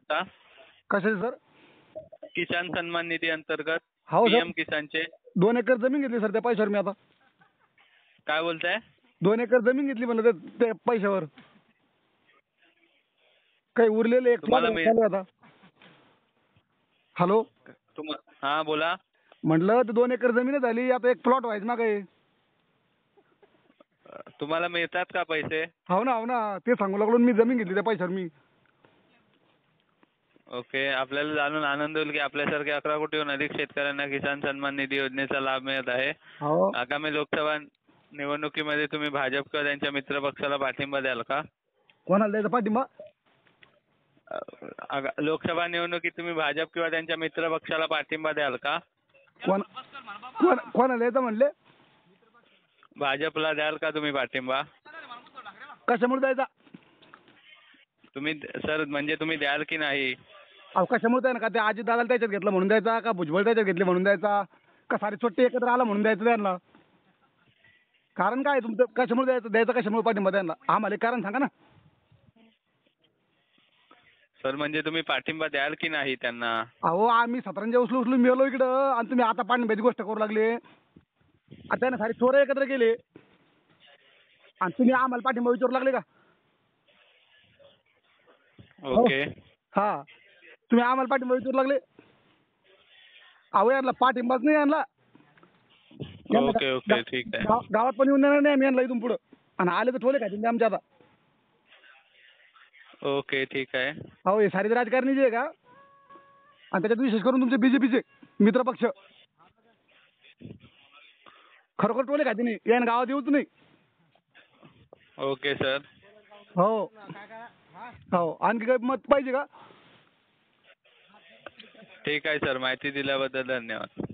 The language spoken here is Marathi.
आता कशाचे सर? किसान सन्मान निधी अंतर्गत हो सर. पीएम किसानचे? 2 एकर जमीन घेतली सर त्या पैशावर मी आता. काय बोलताय? 2 एकर जमीन घेतली म्हणलं त्या पैशावर. काही उरलेले एक तुम्हाला प्लॉट चालू आहे आता. हॅलो, हा बोला. म्हटलं ते 2 एकर जमीन झाली, आता एक प्लॉट व्हायचं ना काही. तुम्हाला मिळतात का पैसे? हो ना ते सांगू लागलो मी, जमीन घेतली त्या पैशावर मी. ओके. आपल्याला जाणून आनंद होईल की आपल्यासारख्या 11 कोटीहून अधिक शेतकऱ्यांना किसान सन्मान निधी योजनेचा लाभ मिळत आहे. हो. आगामी लोकसभा निवडणुकीमध्ये तुम्ही भाजप किंवा त्यांच्या मित्र पक्षाला पाठिंबा द्याल का? कोणाला द्यायचा पाठिंबा? लोकसभा निवडणुकीत तुम्ही भाजप किंवा त्यांच्या मित्र पक्षाला पाठिंबा द्याल का? कोणाला द्यायचं म्हणले? भाजपला द्याल का तुम्ही पाठिंबा? कशामुळे द्यायचा? तुम्ही सर म्हणजे तुम्ही द्याल की नाही? अहो कशामुळे द्याय ना? का ते अजितदादाला त्याच्यात घेतलं म्हणून द्यायचा, का भुजबळ त्याच्यात घेतले म्हणून द्यायचा, का सारे चोट्टे एकत्र आला म्हणून द्यायचं त्यांना? कारण काय तुमचं? कशामुळे द्यायचं कशामुळे पाठिंबा त्यांना? आम्हाला एक कारण सांगा ना. सर म्हणजे तुम्ही पाठिंबा द्याल की नाही त्यांना? अहो आम्ही 17 उचलून मेलो इकडं, आणि तुम्ही आता पाठिंब्याची गोष्ट करू लागले. आता त्यानं सारे चोर एकत्र केले आणि तुम्ही आम्हाला पाठिंबा विचारू लागले का? ओके. हा, तुम्ही आम्हाला पाठिंबा विचारू लागले. अहो यांना पाठिंबाच नाही यांना. ओके ओके ठीक आहे. गावात पण येऊन देणार नाही आम्ही यांना इथून पुढं, आणि आले तर ठोले खातील आमच्या आता. ओके ठीक आहे. अहो हे सारे राजकारणी जे आहे का, आणि त्याच्यात विशेष करून तुमचे बीजेपीचे मित्र पक्ष खरोखर टोले खाते नाही, यानं गावात येऊच नाही. Okay sir. हो हो. आणखी काही मत पाहिजे का? ठीक आहे सर, माहिती दिल्याबद्दल धन्यवाद.